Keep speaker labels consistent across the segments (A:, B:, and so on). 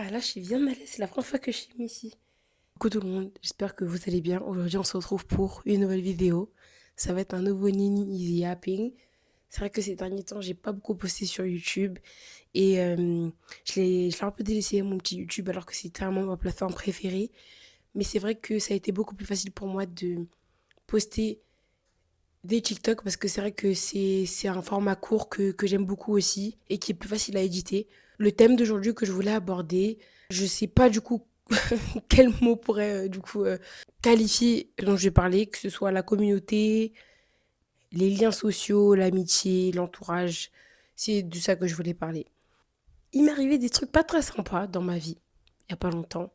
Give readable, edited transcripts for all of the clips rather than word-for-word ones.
A: Ah là, je suis bien à l'aise, c'est la première fois que je suis ici. Coucou tout le monde, j'espère que vous allez bien. Aujourd'hui, on se retrouve pour une nouvelle vidéo. Ça va être un nouveau Nini Easy Yapping. C'est vrai que ces derniers temps, j'ai pas beaucoup posté sur YouTube et je l'ai un peu délaissé mon petit YouTube alors que c'est clairement ma plateforme préférée. Mais c'est vrai que ça a été beaucoup plus facile pour moi de poster des TikTok parce que c'est vrai que c'est un format court que j'aime beaucoup aussi et qui est plus facile à éditer. Le thème d'aujourd'hui que je voulais aborder, je sais pas du coup quel mot pourrait qualifier dont je vais parler, que ce soit la communauté, les liens sociaux, l'amitié, l'entourage. C'est de ça que je voulais parler. Il m'est arrivé des trucs pas très sympas dans ma vie, il y a pas longtemps.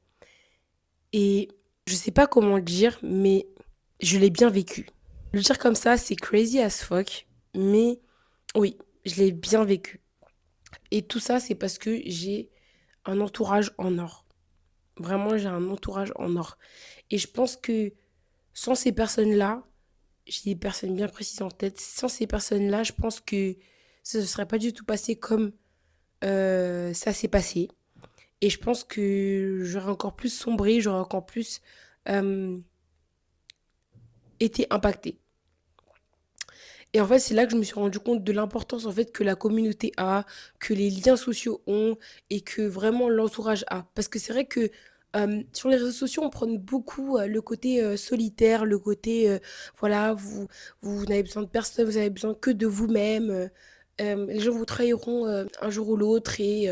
A: Et je sais pas comment le dire, mais je l'ai bien vécu. Le dire comme ça, c'est crazy as fuck, mais oui, je l'ai bien vécu. Et tout ça, c'est parce que j'ai un entourage en or. Vraiment, j'ai un entourage en or. Et je pense que sans ces personnes-là, j'ai des personnes bien précises en tête, sans ces personnes-là, je pense que ça ne serait pas du tout passé comme ça s'est passé. Et je pense que j'aurais encore plus sombré, j'aurais encore plus euh, été impactée. Et en fait, c'est là que je me suis rendu compte de l'importance en fait que la communauté a, que les liens sociaux ont et que vraiment l'entourage a. Parce que c'est vrai que sur les réseaux sociaux, on prône beaucoup le côté solitaire, le côté voilà, vous n'avez besoin de personne, vous avez besoin que de vous-même. Les gens vous trahiront un jour ou l'autre et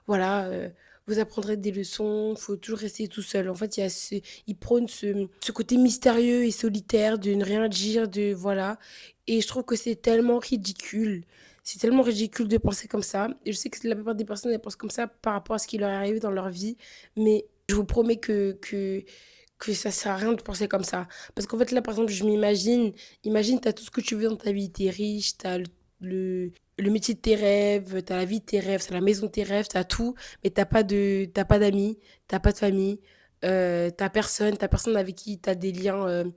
A: voilà. Vous apprendrez des leçons, il faut toujours rester tout seul. En fait, il prône ce côté mystérieux et solitaire de ne rien dire, de voilà. Et je trouve que c'est tellement ridicule. C'est tellement ridicule de penser comme ça. Et je sais que la plupart des personnes, elles pensent comme ça par rapport à ce qui leur est arrivé dans leur vie. Mais je vous promets que ça sert à rien de penser comme ça. Parce qu'en fait, là, par exemple, imagine, tu as tout ce que tu veux dans ta vie. Tu es riche, tu as le, le métier de tes rêves, tu as la vie de tes rêves, tu as la maison de tes rêves, tu as tout. Mais t'as pas d'amis, t'as pas de famille, t'as personne avec qui tu as des liens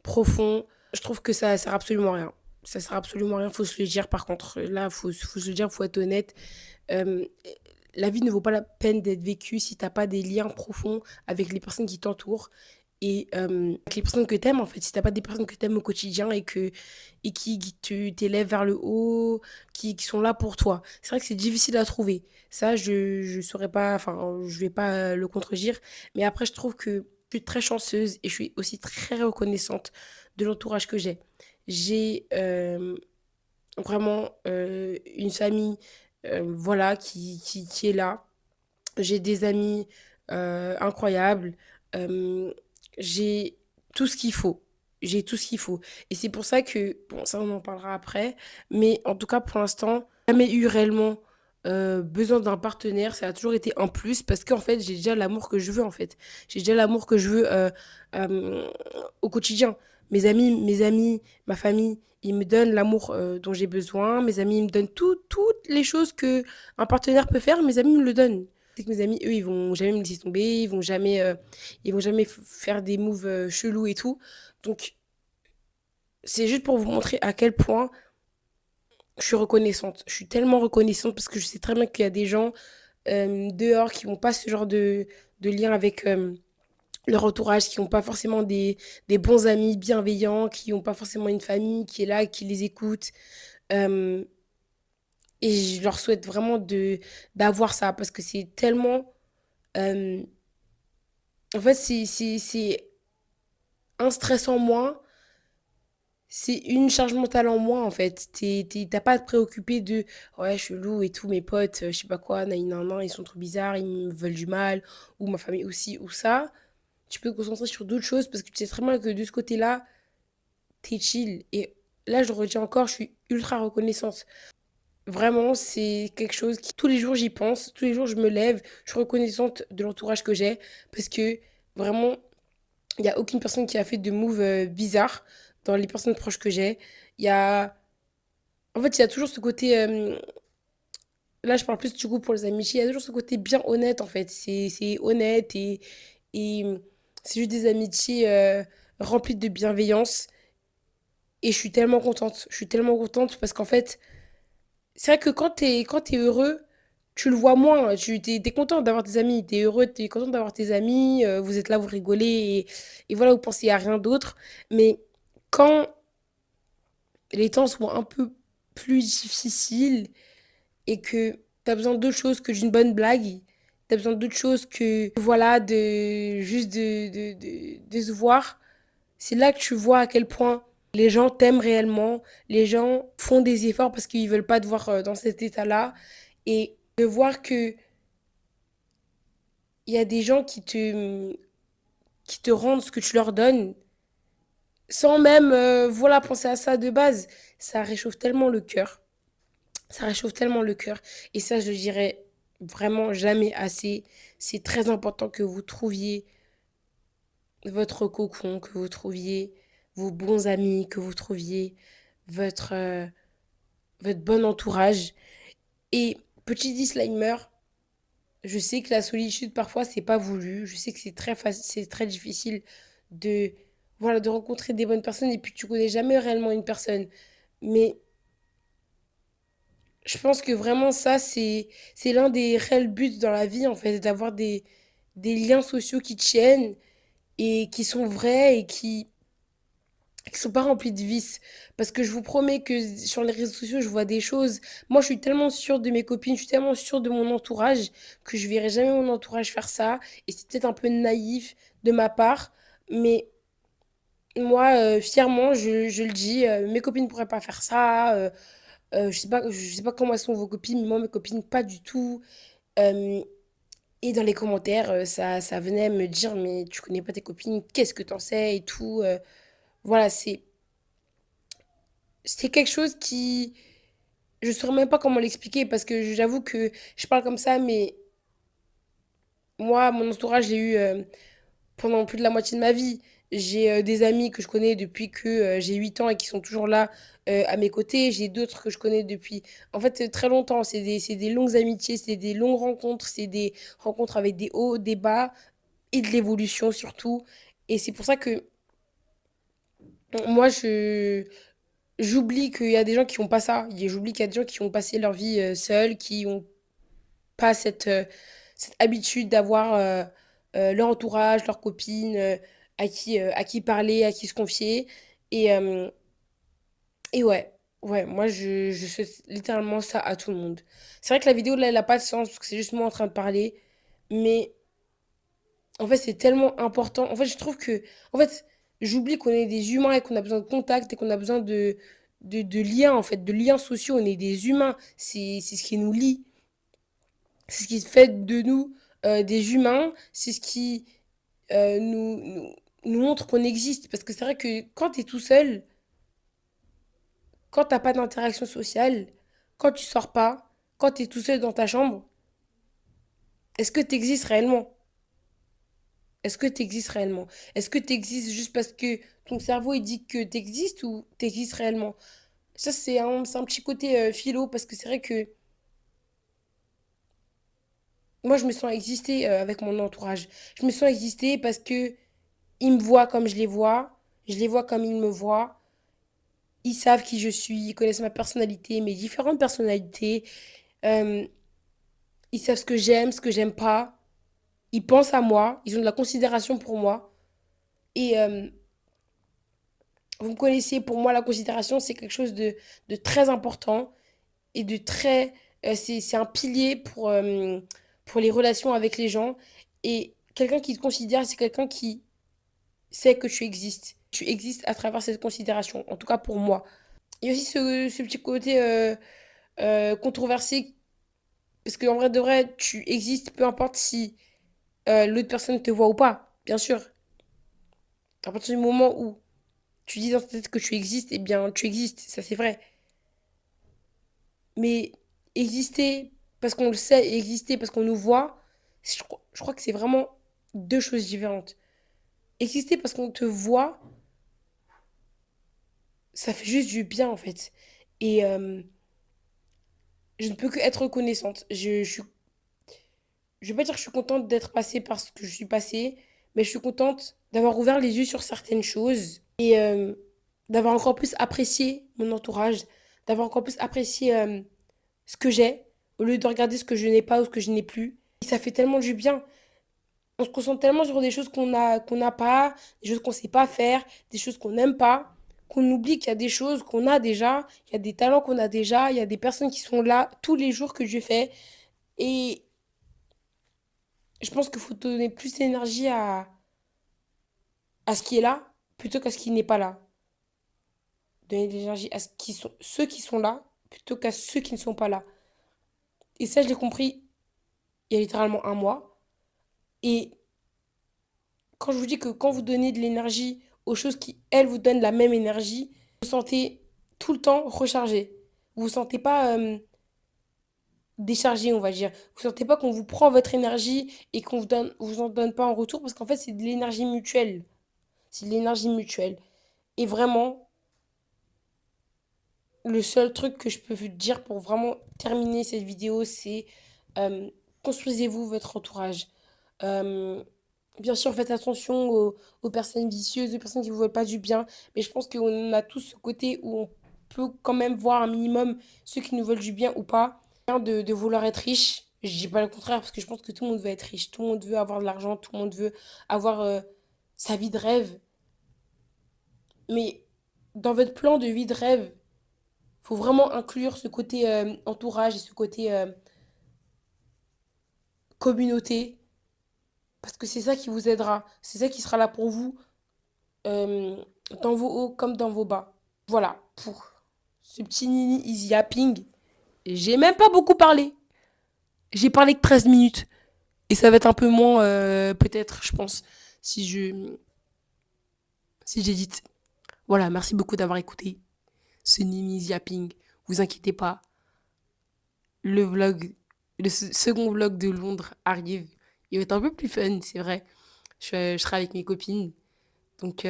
A: profonds. Je trouve que ça sert absolument à rien. Ça sert absolument à rien, faut se le dire par contre. Là, faut se le dire, faut être honnête. Euh, la vie ne vaut pas la peine d'être vécue si t'as pas des liens profonds avec les personnes qui t'entourent et avec les personnes que t'aimes en fait. Si t'as pas des personnes que t'aimes au quotidien et qui t'élèvent vers le haut, qui sont là pour toi. C'est vrai que c'est difficile à trouver. Ça, je saurais pas, enfin, je vais pas le contredire. Mais après, je trouve que je suis très chanceuse et je suis aussi très reconnaissante de l'entourage que j'ai. J'ai vraiment une famille voilà, qui est là. J'ai des amis incroyables. Euh, j'ai tout ce qu'il faut. J'ai tout ce qu'il faut. Et c'est pour ça que, bon, ça on en parlera après, mais en tout cas pour l'instant, j'ai jamais eu réellement besoin d'un partenaire. Ça a toujours été un plus parce qu'en fait, j'ai déjà l'amour que je veux en fait. J'ai déjà l'amour que je veux euh, au quotidien. Mes amis, ma famille, ils me donnent l'amour dont j'ai besoin. Mes amis, ils me donnent toutes les choses que un partenaire peut faire. Mes amis me le donnent. C'est que mes amis, eux, ils vont jamais me laisser tomber, ils vont jamais faire des moves chelous et tout. Donc, c'est juste pour vous montrer à quel point je suis reconnaissante. Je suis tellement reconnaissante parce que je sais très bien qu'il y a des gens dehors qui n'ont pas ce genre de lien avec leur entourage, qui n'ont pas forcément des bons amis bienveillants, qui n'ont pas forcément une famille qui est là, qui les écoute. Euh, et je leur souhaite vraiment d'avoir ça parce que c'est tellement. euh, En fait, c'est un stress en moins, c'est une charge mentale en moins, en fait. T'as pas à te préoccuper de ouais, chelou et tout, mes potes, je sais pas quoi, nan, ils sont trop bizarres, ils me veulent du mal, ou ma famille aussi, ou ça. Tu peux te concentrer sur d'autres choses parce que tu sais très bien que de ce côté-là, t'es chill. Et là, je le retiens encore, je suis ultra reconnaissante. Vraiment, c'est quelque chose qui, tous les jours, j'y pense, tous les jours, je me lève, je suis reconnaissante de l'entourage que j'ai parce que vraiment, il n'y a aucune personne qui a fait de move bizarre dans les personnes proches que j'ai. Il y a... En fait, il y a toujours ce côté... là, je parle plus du coup pour les amitiés. Il y a toujours ce côté bien honnête, en fait. C'est honnête et c'est juste des amitiés remplies de bienveillance. Et je suis tellement contente. Je suis tellement contente parce qu'en fait, c'est vrai que quand t'es heureux, tu le vois moins. Tu es content d'avoir tes amis, tu es heureux, tu es content d'avoir tes amis, vous êtes là, vous rigolez et voilà, vous pensez à rien d'autre. Mais quand les temps sont un peu plus difficiles et que tu as besoin d'autre chose que d'une bonne blague, tu as besoin d'autre chose que, voilà, de juste de se voir, c'est là que tu vois à quel point les gens t'aiment réellement, les gens font des efforts parce qu'ils veulent pas te voir dans cet état-là. Et de voir que il y a des gens qui te rendent ce que tu leur donnes, sans même voilà, penser à ça de base, ça réchauffe tellement le cœur. Ça réchauffe tellement le cœur. Et ça, je le dirais vraiment jamais assez. C'est très important que vous trouviez votre cocon, que vous trouviez vos bons amis, que vous trouviez votre, votre bon entourage. Et petit disclaimer, je sais que la solitude, parfois, c'est pas voulu. Je sais que c'est très difficile de, voilà, de rencontrer des bonnes personnes et puis tu connais jamais réellement une personne. Mais je pense que vraiment ça, c'est l'un des réels buts dans la vie, en fait, d'avoir des liens sociaux qui tiennent et qui sont vrais et qui sont pas remplis de vices. Parce que je vous promets que sur les réseaux sociaux, je vois des choses. Moi, je suis tellement sûre de mes copines, je suis tellement sûre de mon entourage que je verrai jamais mon entourage faire ça. Et c'est peut-être un peu naïf de ma part, mais moi, fièrement, je le dis, mes copines ne pourraient pas faire ça. Je sais pas comment elles sont vos copines, mais moi, mes copines, pas du tout. Euh, et dans les commentaires, ça venait me dire, mais tu connais pas tes copines, qu'est-ce que t'en sais et tout. Voilà, c'est quelque chose qui, je saurais même pas comment l'expliquer parce que j'avoue que je parle comme ça, mais moi, mon entourage, je l'ai eu pendant plus de la moitié de ma vie. J'ai des amis que je connais depuis que j'ai 8 ans et qui sont toujours là à mes côtés. J'ai d'autres que je connais depuis, en fait, très longtemps. C'est des longues amitiés, c'est des longues rencontres, c'est des rencontres avec des hauts, des bas et de l'évolution surtout. Et c'est pour ça que moi, j'oublie qu'il y a des gens qui n'ont pas ça. J'oublie qu'il y a des gens qui ont passé leur vie seuls, qui ont pas cette habitude d'avoir leur entourage, leurs copines, à qui parler, à qui se confier. Et, euh, et ouais, ouais, moi je souhaite littéralement ça à tout le monde. C'est vrai que la vidéo là, elle n'a pas de sens parce que c'est juste moi en train de parler. Mais en fait, c'est tellement important. En fait, je trouve que. En fait, j'oublie qu'on est des humains et qu'on a besoin de contact et qu'on a besoin de liens, en fait, de liens sociaux. On est des humains. C'est ce qui nous lie. C'est ce qui fait de nous des humains, c'est ce qui nous montre qu'on existe. Parce que c'est vrai que quand tu es tout seul, quand t'as pas d'interaction sociale, quand tu sors pas, quand tu es tout seul dans ta chambre, est-ce que tu existes réellement? Est-ce que tu existes réellement? Est-ce que tu existes juste parce que ton cerveau il dit que tu existes ou tu existes réellement? Ça, c'est un petit côté philo parce que c'est vrai que moi, je me sens exister avec mon entourage. Je me sens exister parce que ils me voient comme je les vois comme ils me voient. Ils savent qui je suis, ils connaissent ma personnalité, mes différentes personnalités. Euh, ils savent ce que j'aime, ce que j'aime pas. Ils pensent à moi, ils ont de la considération pour moi. Et vous me connaissez, pour moi, la considération, c'est quelque chose de très important et de très... c'est un pilier pour les relations avec les gens. Et quelqu'un qui te considère, c'est quelqu'un qui sait que tu existes. Tu existes à travers cette considération, en tout cas pour moi. Il y a aussi ce petit côté controversé, parce qu'en vrai de vrai, tu existes, peu importe si l'autre personne te voit ou pas, bien sûr. À partir du moment où tu dis dans ta tête que tu existes, eh bien, tu existes, ça c'est vrai. Mais exister parce qu'on le sait et exister parce qu'on nous voit, je crois que c'est vraiment deux choses différentes. Exister parce qu'on te voit, ça fait juste du bien en fait. Et je ne peux que être reconnaissante. Je vais pas dire que je suis contente d'être passée par ce que je suis passée, mais je suis contente d'avoir ouvert les yeux sur certaines choses et d'avoir encore plus apprécié mon entourage, d'avoir encore plus apprécié ce que j'ai. au lieu de regarder ce que je n'ai pas ou ce que je n'ai plus. Et ça fait tellement du bien. On se concentre tellement sur des choses qu'on n'a pas, des choses qu'on sait pas faire, des choses qu'on n'aime pas, qu'on oublie qu'il y a des choses qu'on a déjà, il y a des talents qu'on a déjà, il y a des personnes qui sont là tous les jours que je fais. Et je pense qu'il faut donner plus d'énergie à ce qui est là plutôt qu'à ce qui n'est pas là. Donner de l'énergie à ceux qui sont là plutôt qu'à ceux qui ne sont pas là. Et ça, je l'ai compris il y a littéralement un mois. Et quand je vous dis que quand vous donnez de l'énergie aux choses qui, elles, vous donnent la même énergie, vous vous sentez tout le temps rechargé. Vous vous sentez pas déchargé, on va dire. Vous sentez pas qu'on vous prend votre énergie et qu'on vous en donne pas en retour parce qu'en fait, c'est de l'énergie mutuelle. C'est de l'énergie mutuelle. Et vraiment, le seul truc que je peux vous dire pour vraiment terminer cette vidéo, c'est euh, construisez-vous votre entourage. Euh, Bien sûr, faites attention aux personnes vicieuses, aux personnes qui ne vous veulent pas du bien. Mais je pense qu'on a tous ce côté où on peut quand même voir un minimum ceux qui nous veulent du bien ou pas. De vouloir être riche. Je dis pas le contraire parce que je pense que tout le monde veut être riche. Tout le monde veut avoir de l'argent. Tout le monde veut avoir sa vie de rêve. Mais dans votre plan de vie de rêve, faut vraiment inclure ce côté entourage et ce côté communauté. Parce que c'est ça qui vous aidera. C'est ça qui sera là pour vous euh, dans vos hauts comme dans vos bas. Voilà, pour ce petit nini easy yapping. J'ai même pas beaucoup parlé. J'ai parlé que 13 minutes. Et ça va être un peu moins, peut-être, je pense, si si j'édite. Voilà, merci beaucoup d'avoir écouté ce nini easy yapping. Vous inquiétez pas, le vlog, second vlog de Londres arrive. Il va être un peu plus fun, c'est vrai. Je serai avec mes copines. Donc,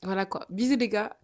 A: voilà quoi. Bisous les gars.